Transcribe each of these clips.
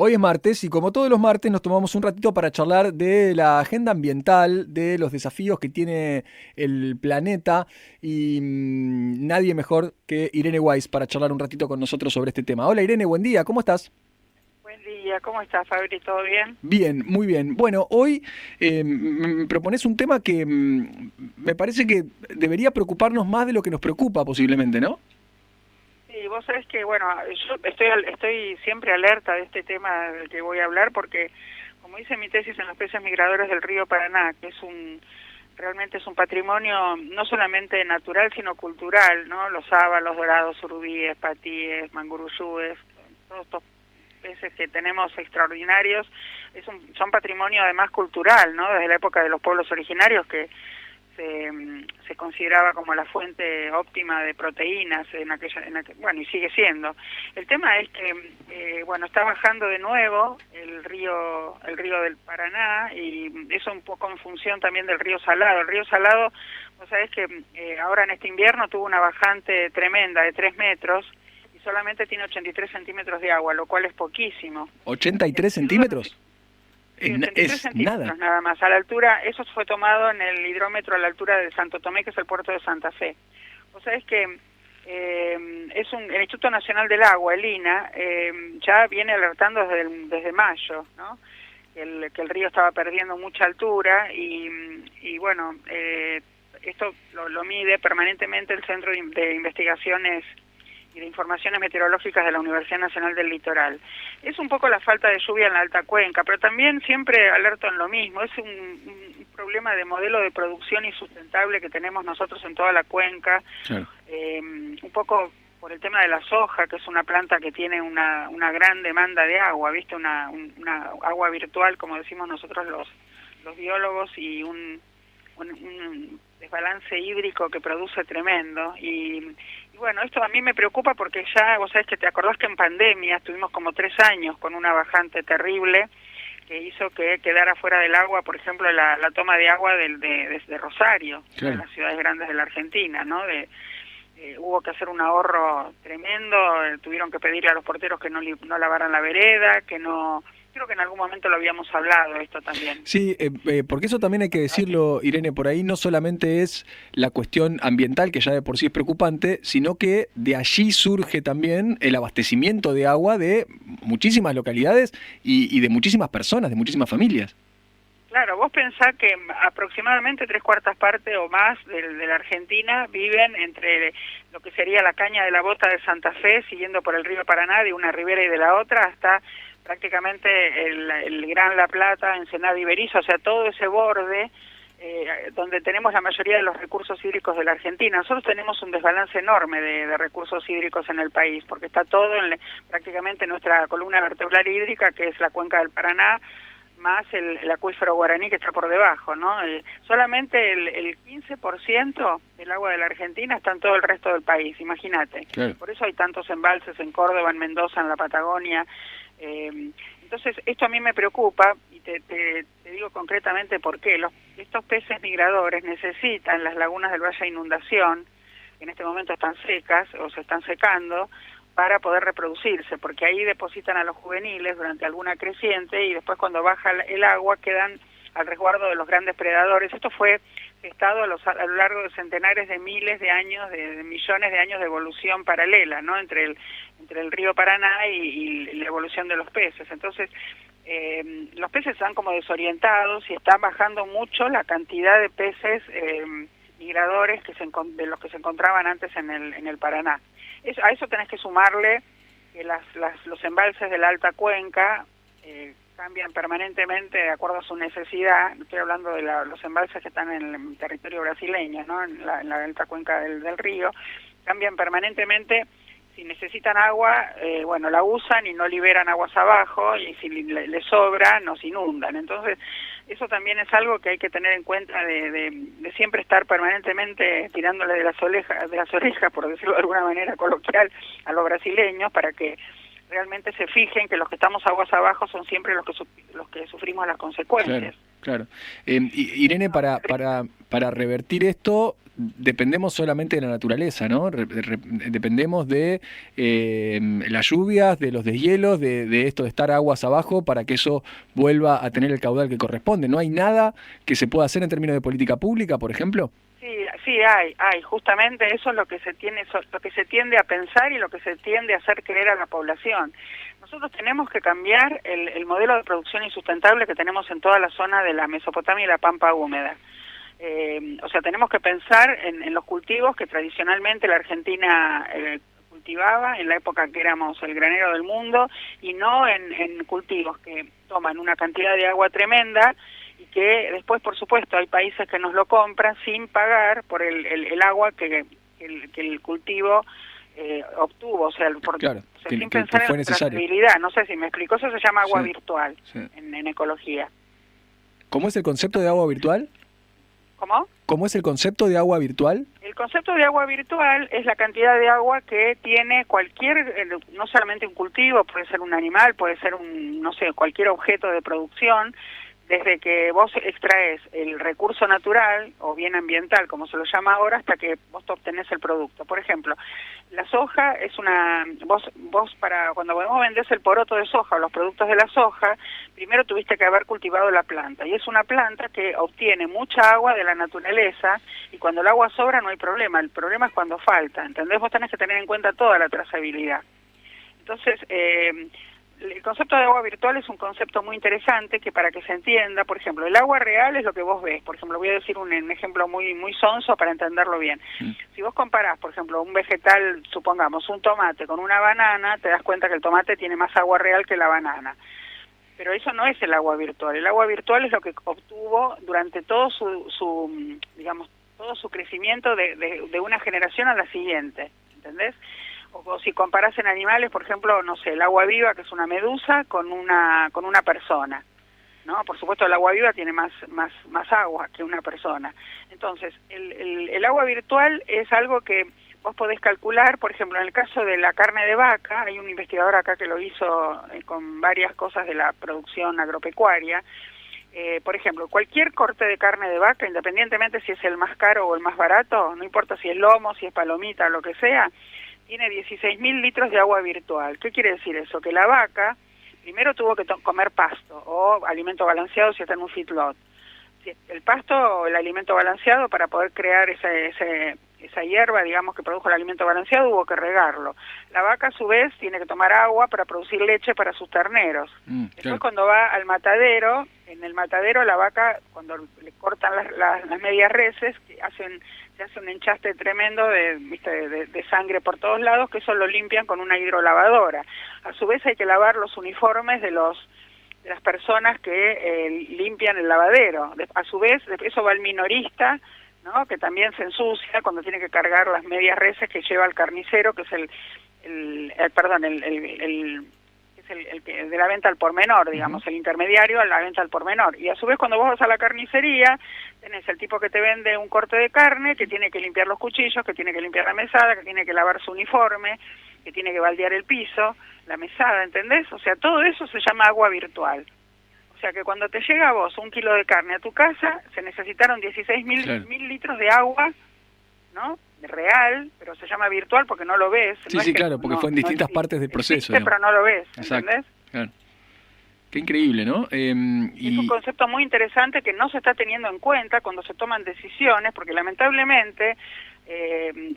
Hoy es martes y como todos los martes nos tomamos un ratito para charlar de la agenda ambiental, de los desafíos que tiene el planeta y nadie mejor que Irene Weiss para charlar un ratito con nosotros sobre este tema. Hola Irene, buen día, ¿cómo estás? Buen día, ¿cómo estás, Fabri? ¿Todo bien? Bien, muy bien. Bueno, hoy me propones un tema que me parece que debería preocuparnos más de lo que nos preocupa posiblemente, ¿no? Sí, vos sabés que, bueno, yo estoy siempre alerta de este tema del que voy a hablar porque, como dice mi tesis en los peces migradores del río Paraná, que realmente es un patrimonio no solamente natural, sino cultural, ¿no? Los sábalos, dorados, surubíes, patíes, manguruyúes, todos estos peces que tenemos extraordinarios, son patrimonio además cultural, ¿no? Desde la época de los pueblos originarios que se consideraba como la fuente óptima de proteínas bueno, y sigue siendo. El tema es que bueno, está bajando de nuevo el río del Paraná, y eso un poco en función también del río Salado. El río Salado, vos sabés que ahora en este invierno tuvo una bajante tremenda de 3 metros y solamente tiene 83 centímetros de agua, lo cual es poquísimo. ¿83 centímetros? Sí, 83 Es nada. centímetros nada más. A la altura, eso fue tomado en el hidrómetro a la altura de Santo Tomé, que es el puerto de Santa Fe. O sea, es que el Instituto Nacional del Agua, el INA, ya viene alertando desde mayo, ¿no? Que el río estaba perdiendo mucha altura y bueno, esto lo mide permanentemente el Centro de Investigaciones y de Informaciones Meteorológicas de la Universidad Nacional del Litoral. Es un poco la falta de lluvia en la alta cuenca, pero también siempre alerto en lo mismo. Es un problema de modelo de producción insustentable que tenemos nosotros en toda la cuenca, Claro. Un poco por el tema de la soja, que es una planta que tiene una gran demanda de agua, ¿viste? Una agua virtual, como decimos nosotros los biólogos, y un desbalance hídrico que produce tremendo. Y bueno, esto a mí me preocupa porque ya, vos sabés que te acordás que en pandemia estuvimos como 3 años con una bajante terrible que hizo que quedara fuera del agua, por ejemplo, la toma de agua desde Rosario, Claro. de las ciudades grandes de la Argentina, ¿no? Hubo que hacer un ahorro tremendo, tuvieron que pedirle a los porteros que no lavaran la vereda, que no... Creo que en algún momento lo habíamos hablado esto también. Sí, porque eso también hay que decirlo, Irene, por ahí no solamente es la cuestión ambiental, que ya de por sí es preocupante, sino que de allí surge también el abastecimiento de agua de muchísimas localidades y de muchísimas personas, de muchísimas familias. Claro, vos pensás que aproximadamente 3/4 partes o más de la Argentina viven entre lo que sería la caña de la bota de Santa Fe, siguiendo por el río Paraná, de una ribera y de la otra, hasta prácticamente el Gran La Plata, Ensenada y Berisso, o sea, todo ese borde donde tenemos la mayoría de los recursos hídricos de la Argentina. Nosotros tenemos un desbalance enorme de recursos hídricos en el país, porque está todo prácticamente nuestra columna vertebral hídrica, que es la cuenca del Paraná, más el acuífero guaraní que está por debajo, ¿no? Solamente el 15% del agua de la Argentina está en todo el resto del país, imagínate. Claro. Por eso hay tantos embalses en Córdoba, en Mendoza, en la Patagonia. Entonces, esto a mí me preocupa, y te digo concretamente por qué. Estos peces migradores necesitan las lagunas del Valle de Inundación, que en este momento están secas o se están secando, para poder reproducirse, porque ahí depositan a los juveniles durante alguna creciente y después cuando baja el agua quedan al resguardo de los grandes predadores. Esto fue gestado a lo largo de centenares de miles de años, de millones de años de evolución paralela, ¿no? Entre el río Paraná y la evolución de los peces. Entonces, los peces están como desorientados y están bajando mucho la cantidad de peces migradores de los que se encontraban antes en el Paraná. A eso tenés que sumarle que los embalses de la alta cuenca cambian permanentemente de acuerdo a su necesidad. Estoy hablando de los embalses que están en el territorio brasileño, ¿no? En la alta cuenca del río, cambian permanentemente. Si necesitan agua, bueno, la usan y no liberan aguas abajo, y si le sobra, nos inundan. Entonces, eso también es algo que hay que tener en cuenta de siempre estar permanentemente tirándole de las orejas, por decirlo de alguna manera coloquial, a los brasileños, para que realmente se fijen que los que estamos aguas abajo son siempre los que sufrimos las consecuencias. Claro, claro. Irene, para revertir esto, dependemos solamente de la naturaleza, ¿no? Dependemos de las lluvias, de los deshielos, de esto de estar aguas abajo para que eso vuelva a tener el caudal que corresponde. ¿No hay nada que se pueda hacer en términos de política pública, por ejemplo? Sí, hay, justamente eso es lo que se tiende a pensar y lo que se tiende a hacer creer a la población. Nosotros tenemos que cambiar el modelo de producción insustentable que tenemos en toda la zona de la Mesopotamia y la Pampa húmeda. O sea, tenemos que pensar en los cultivos que tradicionalmente la Argentina cultivaba en la época que éramos el granero del mundo, y no en cultivos que toman una cantidad de agua tremenda y que después, por supuesto, hay países que nos lo compran sin pagar por el agua que el cultivo obtuvo, o sea, claro, sin pensar en la trazabilidad. No sé si me explico, eso se llama agua virtual en ecología. ¿Cómo es el concepto de agua virtual? ¿Cómo? ¿Cómo es el concepto de agua virtual? El concepto de agua virtual es la cantidad de agua que tiene no solamente un cultivo, puede ser un animal, puede ser cualquier objeto de producción, desde que vos extraes el recurso natural o bien ambiental, como se lo llama ahora, hasta que vos obtenés el producto. Por ejemplo, la soja es vos cuando vos vendés el poroto de soja o los productos de la soja, primero tuviste que haber cultivado la planta, y es una planta que obtiene mucha agua de la naturaleza, y cuando el agua sobra no hay problema, el problema es cuando falta, ¿entendés? Vos tenés que tener en cuenta toda la trazabilidad. Entonces, el concepto de agua virtual es un concepto muy interesante que, para que se entienda, por ejemplo, el agua real es lo que vos ves. Por ejemplo, voy a decir un ejemplo muy sonso para entenderlo bien. Si vos comparás, por ejemplo, un vegetal, supongamos un tomate con una banana, te das cuenta que el tomate tiene más agua real que la banana. Pero eso no es el agua virtual. El agua virtual es lo que obtuvo durante todo todo su crecimiento de una generación a la siguiente, ¿entendés? O si comparas en animales, por ejemplo, no sé, el agua viva, que es una medusa, con una persona, ¿no? Por supuesto, el agua viva tiene más agua que una persona. Entonces, el agua virtual es algo que vos podés calcular. Por ejemplo, en el caso de la carne de vaca, hay un investigador acá que lo hizo con varias cosas de la producción agropecuaria. Por ejemplo, cualquier corte de carne de vaca, independientemente si es el más caro o el más barato, no importa si es lomo, si es palomita, lo que sea, tiene 16.000 litros de agua virtual. ¿Qué quiere decir eso? Que la vaca primero tuvo que comer pasto o alimento balanceado si está en un feedlot. El pasto o el alimento balanceado, para poder crear esa hierba, digamos, que produjo el alimento balanceado, hubo que regarlo. La vaca, a su vez, tiene que tomar agua para producir leche para sus terneros. Después, cuando va al matadero, en el matadero la vaca, cuando le cortan las medias reses, se hace un enchaste tremendo de sangre por todos lados, que eso lo limpian con una hidrolavadora. A su vez hay que lavar los uniformes de las personas que limpian el lavadero. A su vez, eso va al minorista, ¿no? Que también se ensucia cuando tiene que cargar las medias reses que lleva el carnicero, que es el que de la venta al por menor, digamos, el intermediario a la venta al por menor. Y a su vez, cuando vos vas a la carnicería, tenés el tipo que te vende un corte de carne, que tiene que limpiar los cuchillos, que tiene que limpiar la mesada, que tiene que lavar su uniforme, que tiene que baldear el piso, la mesada, ¿entendés? O sea, todo eso se llama agua virtual. O sea, que cuando te llega a vos 1 kilo de carne a tu casa, se necesitaron 16.000 litros de agua, ¿no? Real, pero se llama virtual porque no lo ves. Sí, claro, porque fue en distintas partes del proceso. Pero no lo ves, ¿entendés? Claro. Qué increíble, ¿no? Es un concepto muy interesante que no se está teniendo en cuenta cuando se toman decisiones, porque lamentablemente,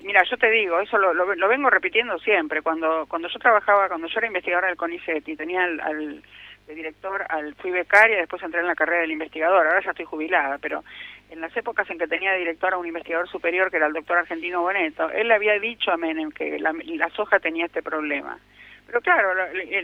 mira, yo te digo, eso lo vengo repitiendo siempre. Cuando yo era investigadora del CONICET y tenía de director, fui becaria, después entré en la carrera del investigador, ahora ya estoy jubilada, pero en las épocas en que tenía de director a un investigador superior, que era el doctor Argentino Boneto, él le había dicho a Menem que la soja tenía este problema. Pero claro,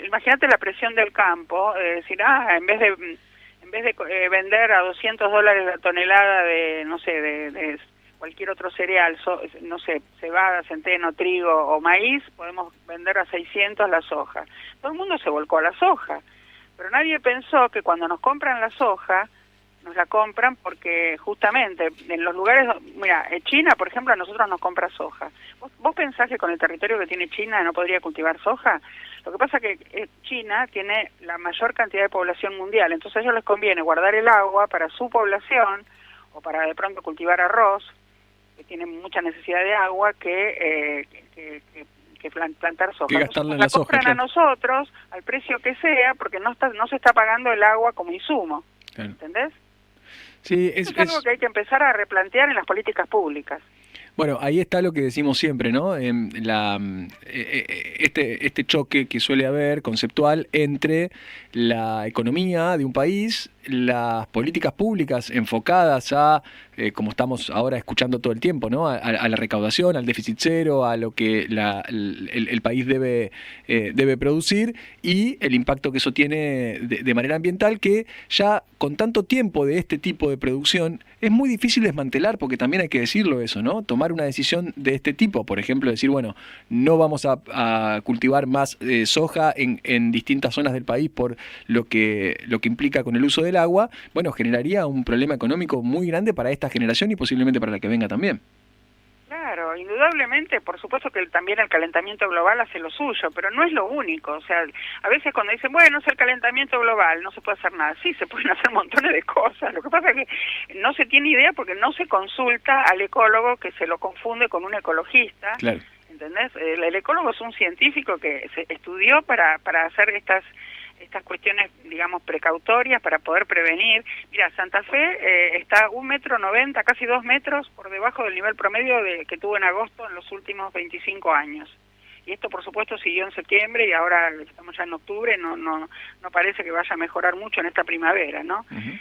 imagínate la presión del campo, decir, en vez de vender a $200 la tonelada de cualquier otro cereal, cebada, centeno, trigo o maíz, podemos vender a 600 la soja. Todo el mundo se volcó a la soja. Pero nadie pensó que cuando nos compran la soja, nos la compran porque justamente en los lugares, mira, China, por ejemplo, a nosotros nos compra soja. ¿Vos pensás que con el territorio que tiene China no podría cultivar soja? Lo que pasa es que China tiene la mayor cantidad de población mundial, entonces a ellos les conviene guardar el agua para su población o para de pronto cultivar arroz, que tienen mucha necesidad de agua, que plantar soja. Que gastarla en la la soja, compran claro. a nosotros al precio que sea, porque no se está pagando el agua como insumo. Claro. ¿Entendés? Sí, Eso es algo que hay que empezar a replantear en las políticas públicas. Bueno, ahí está lo que decimos siempre, ¿no? Este choque que suele haber conceptual entre la economía de un país, las políticas públicas enfocadas a, como estamos ahora escuchando todo el tiempo, ¿no? A la recaudación, al déficit cero, a lo que el país debe producir, y el impacto que eso tiene de manera ambiental, que ya con tanto tiempo de este tipo de producción es muy difícil desmantelar, porque también hay que decirlo eso, ¿no? Tomar una decisión de este tipo, por ejemplo, decir, bueno, no vamos a cultivar más soja en distintas zonas del país por lo que implica con el uso del agua, bueno, generaría un problema económico muy grande para esta generación y posiblemente para la que venga también. Claro, indudablemente, por supuesto que también el calentamiento global hace lo suyo, pero no es lo único. O sea, a veces cuando dicen, bueno, es el calentamiento global, no se puede hacer nada. Sí, se pueden hacer montones de cosas. Lo que pasa es que no se tiene idea porque no se consulta al ecólogo, que se lo confunde con un ecologista. Claro. ¿Entendés? El ecólogo es un científico que se estudió para hacer estas cuestiones, digamos, precautorias para poder prevenir. Mira, Santa Fe está 1,90 m, casi 2 metros por debajo del nivel promedio que tuvo en agosto en los últimos 25 años. Y esto, por supuesto, siguió en septiembre y ahora estamos ya en octubre, no parece que vaya a mejorar mucho en esta primavera, ¿no? Uh-huh.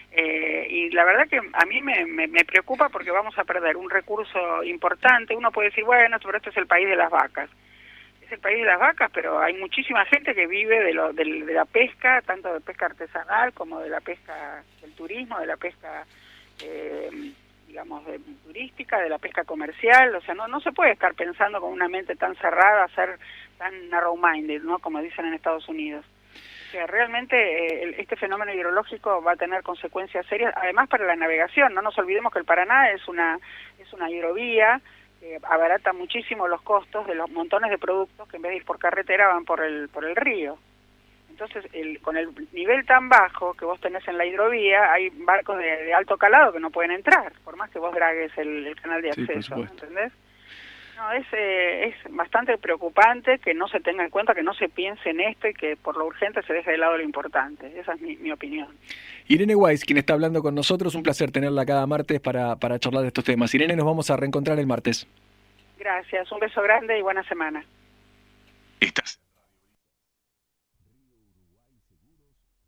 Y la verdad que a mí me preocupa porque vamos a perder un recurso importante. Uno puede decir, bueno, pero este es el país de las vacas. Es el país de las vacas, pero hay muchísima gente que vive de la pesca, tanto de pesca artesanal como de la pesca del turismo, de la pesca, digamos, turística, de la pesca comercial. O sea, no se puede estar pensando con una mente tan cerrada, ser tan narrow-minded, ¿no? Como dicen en Estados Unidos. O sea, realmente este fenómeno hidrológico va a tener consecuencias serias, además para la navegación. No nos olvidemos que el Paraná es una hidrovía, abarata muchísimo los costos de los montones de productos que en vez de ir por carretera van por el río. Entonces, con el nivel tan bajo que vos tenés en la hidrovía, hay barcos de alto calado que no pueden entrar, por más que vos dragues el canal de acceso, ¿entendés? No, es bastante preocupante que no se tenga en cuenta, que no se piense en esto y que por lo urgente se deje de lado lo importante. Esa es mi opinión. Irene Weiss, quien está hablando con nosotros, un placer tenerla cada martes para charlar de estos temas. Irene, nos vamos a reencontrar el martes. Gracias, un beso grande y buena semana.